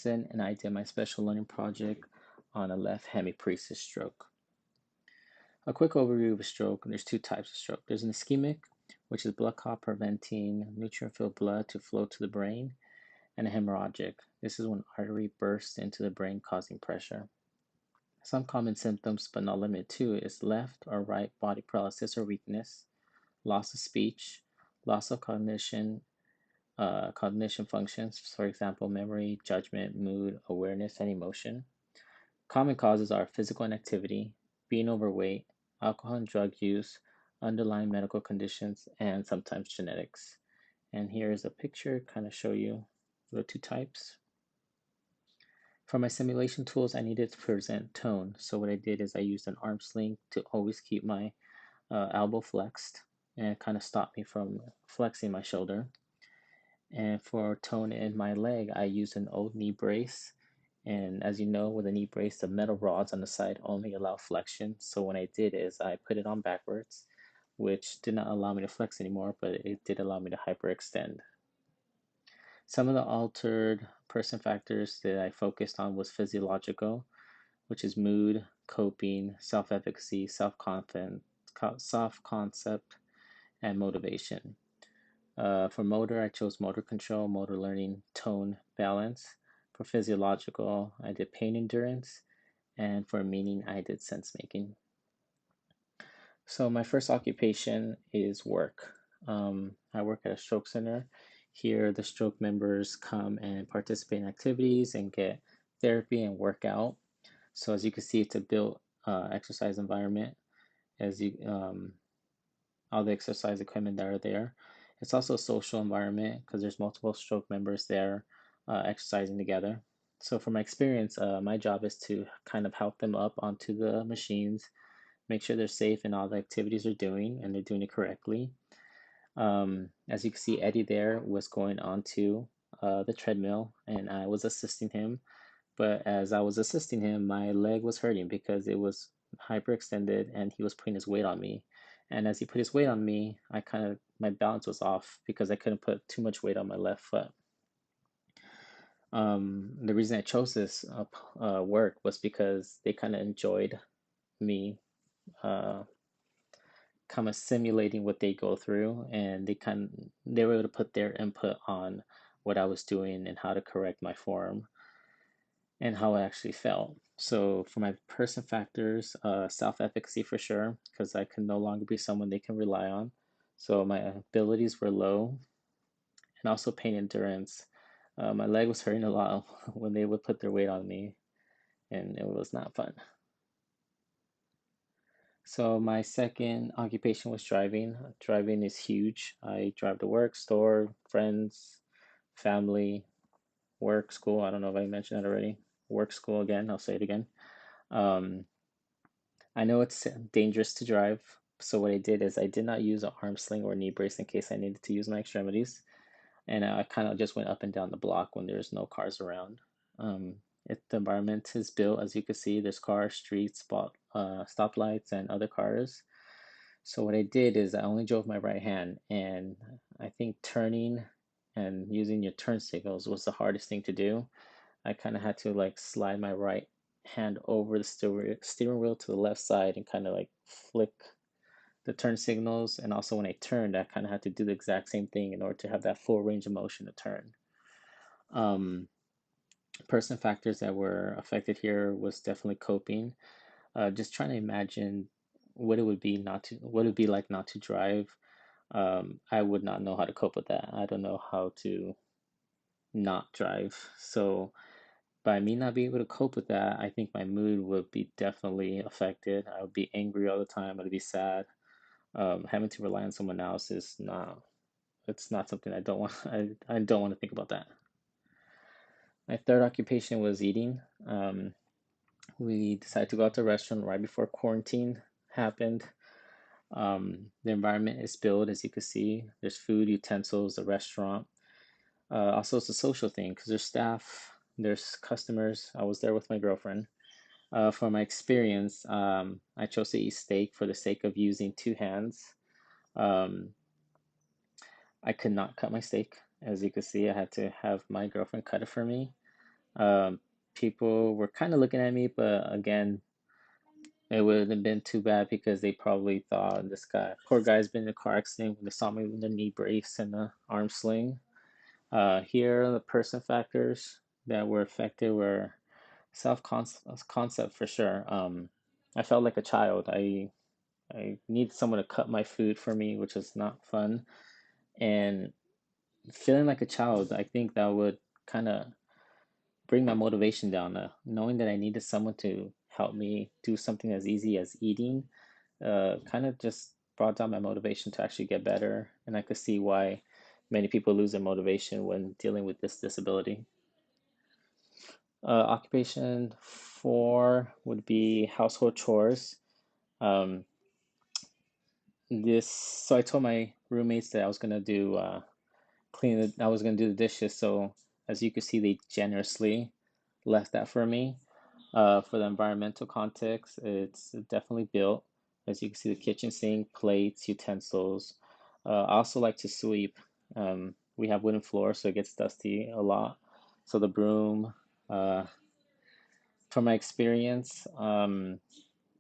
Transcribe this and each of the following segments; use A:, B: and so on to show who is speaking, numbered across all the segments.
A: Johnson, and I did my special learning project on a left hemiparesis stroke. A quick overview of a stroke: there's two types of stroke. There's an ischemic, which is blood clot preventing nutrient-filled blood to flow to the brain, and a hemorrhagic. This is when artery bursts into the brain causing pressure. Some common symptoms, but not limited to, is left or right body paralysis or weakness, loss of speech, loss of cognition functions, for example, memory, judgment, mood, awareness, and emotion. Common causes are physical inactivity, being overweight, alcohol and drug use, underlying medical conditions, and sometimes genetics. And here's a picture kind of show you the two types. For my simulation tools, I needed to present tone. So what I did is I used an arm sling to always keep my elbow flexed and kind of stop me from flexing my shoulder. And for tone in my leg, I used an old knee brace. And as you know, with a knee brace, the metal rods on the side only allow flexion. So what I did is I put it on backwards, which did not allow me to flex anymore, but it did allow me to hyperextend. Some of the altered person factors that I focused on was physiological, which is mood, coping, self-efficacy, self-confidence, self-concept, and motivation. For motor, I chose motor control, motor learning, tone, balance. For physiological, I did pain endurance. And for meaning, I did sense making. So my first occupation is work. I work at a stroke center. Here, the stroke members come and participate in activities and get therapy and work out. So as you can see, it's a built exercise environment. As you all the exercise equipment that are there. It's also a social environment because there's multiple stroke members there exercising together. So from my experience, my job is to kind of help them up onto the machines, make sure they're safe in all the activities they're doing and they're doing it correctly. As you can see, Eddie there was going onto the treadmill and I was assisting him. But as I was assisting him, my leg was hurting because it was hyperextended and he was putting his weight on me. And as he put his weight on me, my balance was off because I couldn't put too much weight on my left foot. The reason I chose this work was because they kind of enjoyed me kind of simulating what they go through, and they were able to put their input on what I was doing and how to correct my form and how I actually felt. So for my person factors, self-efficacy for sure, because I can no longer be someone they can rely on. So my abilities were low, and also pain endurance. My leg was hurting a lot when they would put their weight on me, and it was not fun. So my second occupation was driving. Driving is huge. I drive to work, store, friends, family, work, school. I don't know if I mentioned that already. Work, school again. I'll say it again. Um, I know it's dangerous to drive, so what I did is I did not use an arm sling or knee brace in case I needed to use my extremities, and I kind of just went up and down the block when there's no cars around. The environment is built, as you can see, there's cars, streets, stoplights, and other cars. So what I did is I only drove my right hand, and I think turning and using your turn signals was the hardest thing to do. I kind of had to like slide my right hand over the steering wheel to the left side and kind of like flick the turn signals. And also when I turned, I kind of had to do the exact same thing in order to have that full range of motion to turn. Person factors that were affected here was definitely coping. Just trying to imagine what it would be like not to drive. I would not know how to cope with that. I don't know how to not drive. So by me not being able to cope with that, I think my mood would be definitely affected. I would be angry all the time. I'd be sad. Having to rely on someone else is not. It's not something I don't want. I don't want to think about that. My third occupation was eating. We decided to go out to a restaurant right before quarantine happened. The environment is built, as you can see. There's food, utensils, a restaurant. Also, it's a social thing because there's staff, there's customers. I was there with my girlfriend. For my experience, I chose to eat steak for the sake of using two hands. Um, I could not cut my steak. As you can see, I had to have my girlfriend cut it for me. Um, People were kind of looking at me, but again, it wouldn't have been too bad because they probably thought this guy, poor guy's been in a car accident when they saw me with a knee brace and a arm sling. Here, the person factors that were affected were self concept for sure. I felt like a child. I needed someone to cut my food for me, which is not fun. And feeling like a child, I think that would kind of bring my motivation down. Knowing that I needed someone to help me do something as easy as eating, kind of just brought down my motivation to actually get better. And I could see why many people lose their motivation when dealing with this disability. Occupation four would be household chores. Um, so I told my roommates that I was gonna do I was gonna do the dishes. So as you can see, they generously left that for me. For the environmental context, it's definitely built. As you can see, the kitchen sink, plates, utensils. I also like to sweep. We have wooden floors, so it gets dusty a lot. So the broom, uh, from my experience,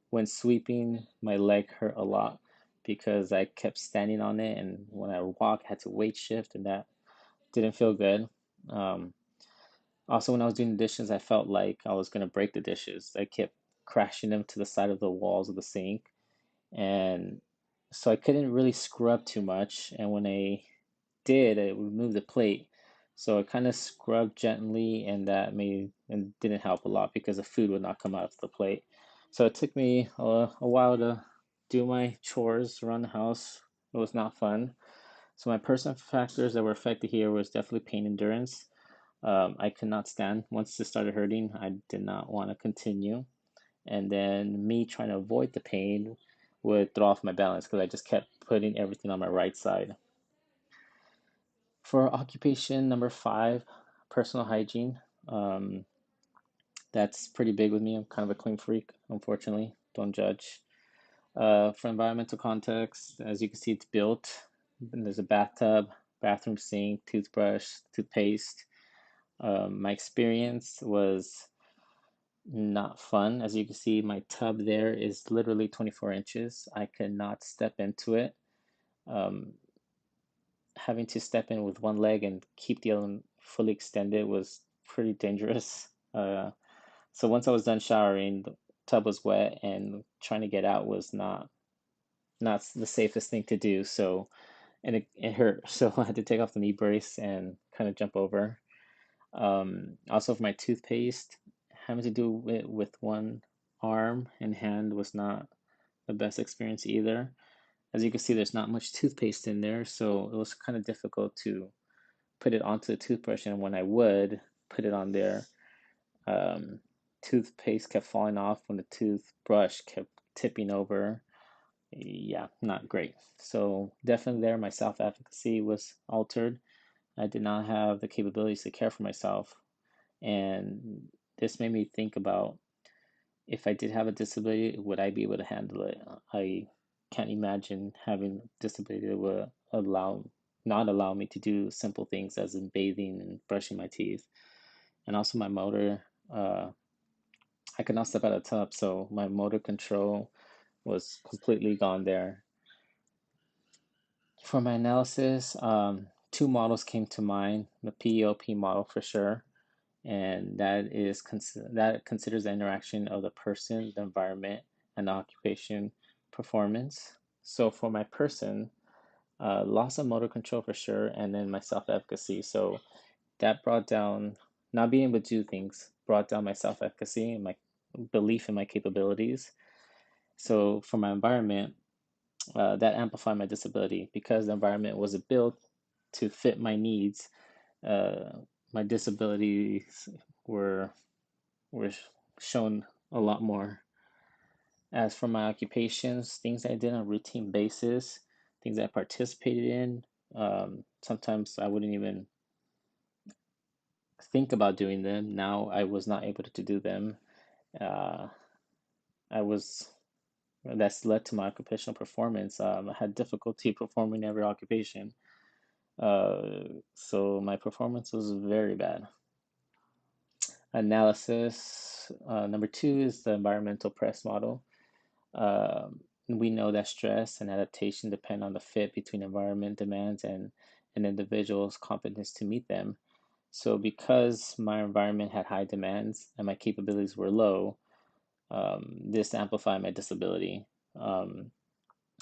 A: when sweeping, my leg hurt a lot because I kept standing on it, and when I walk, I had to weight shift, and that didn't feel good. Um, Also, when I was doing the dishes, I felt like I was gonna break the dishes. I kept crashing them to the side of the walls of the sink, and so I couldn't really scrub too much. And when I did, I removed the plate, so I kind of scrubbed gently, and that made and didn't help a lot because the food would not come out of the plate. So it took me a while to do my chores around the house. It was not fun. So my personal factors that were affected here was definitely pain endurance. I could not stand. Once it started hurting, I did not want to continue. And then me trying to avoid the pain would throw off my balance because I just kept putting everything on my right side. For occupation number five, personal hygiene. Um, that's pretty big with me. I'm kind of a clean freak, unfortunately. Don't judge. For environmental context, as you can see, it's built. And there's a bathtub, bathroom sink, toothbrush, toothpaste. My experience was not fun. As you can see, my tub there is literally 24 inches. I cannot step into it. Um, Having to step in with one leg and keep the other one fully extended was pretty dangerous. So once I was done showering, the tub was wet, and trying to get out was not the safest thing to do. So and it hurt. So I had to take off the knee brace and kind of jump over. Also, for my toothpaste, having to do it with one arm and hand was not the best experience either. As you can see, there's not much toothpaste in there, so it was kind of difficult to put it onto the toothbrush. And when I would put it on there, um, toothpaste kept falling off when the toothbrush kept tipping over. Yeah, not great. So definitely there, my self-efficacy was altered. I did not have the capabilities to care for myself. And this made me think about if I did have a disability, would I be able to handle it? I can't imagine having a disability that would not allow me to do simple things as in bathing and brushing my teeth. And also my motor, I could not step out of the tub, so my motor control was completely gone there. For my analysis, two models came to mind, the PEOP model for sure, and that considers the interaction of the person, the environment, and the occupation performance. So for my person, loss of motor control for sure, and then my self-efficacy. So that brought down not being able to do things, brought down my self-efficacy and my belief in my capabilities. So for my environment, that amplified my disability because the environment wasn't built to fit my needs. Uh, my disabilities were were shown a lot more. As for my occupations, things I did on a routine basis, things I participated in, sometimes I wouldn't even think about doing them. Now I was not able to do them. Uh, I was That's led to my occupational performance. I had difficulty performing every occupation, so my performance was very bad. analysis. Number two is the environmental press model. We know that stress and adaptation depend on the fit between environment demands and an individual's competence to meet them. So, because my environment had high demands and my capabilities were low, this amplified my disability, um,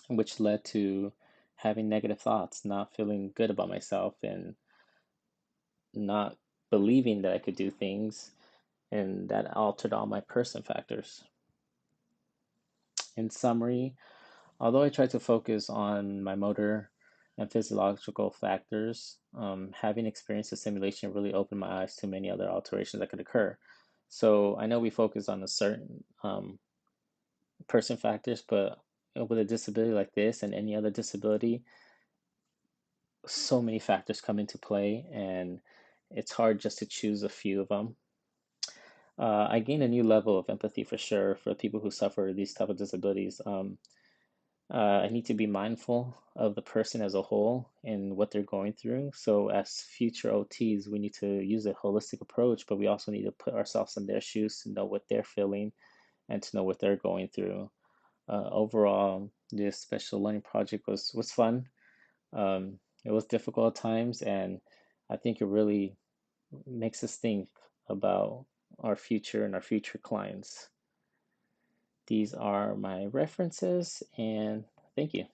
A: which led to having negative thoughts, not feeling good about myself, and not believing that I could do things, and that altered all my person factors. In summary, although I tried to focus on my motor and physiological factors, having experienced the simulation really opened my eyes to many other alterations that could occur. So I know we focus on a certain person factors, but with a disability like this and any other disability, so many factors come into play, and it's hard just to choose a few of them. I gained a new level of empathy for sure for people who suffer these type of disabilities. I need to be mindful of the person as a whole and what they're going through. So, as future OTs, we need to use a holistic approach, but we also need to put ourselves in their shoes to know what they're feeling and to know what they're going through. Overall, this special learning project was fun. It was difficult at times, and I think it really makes us think about our future and our future clients. These are my references, and thank you.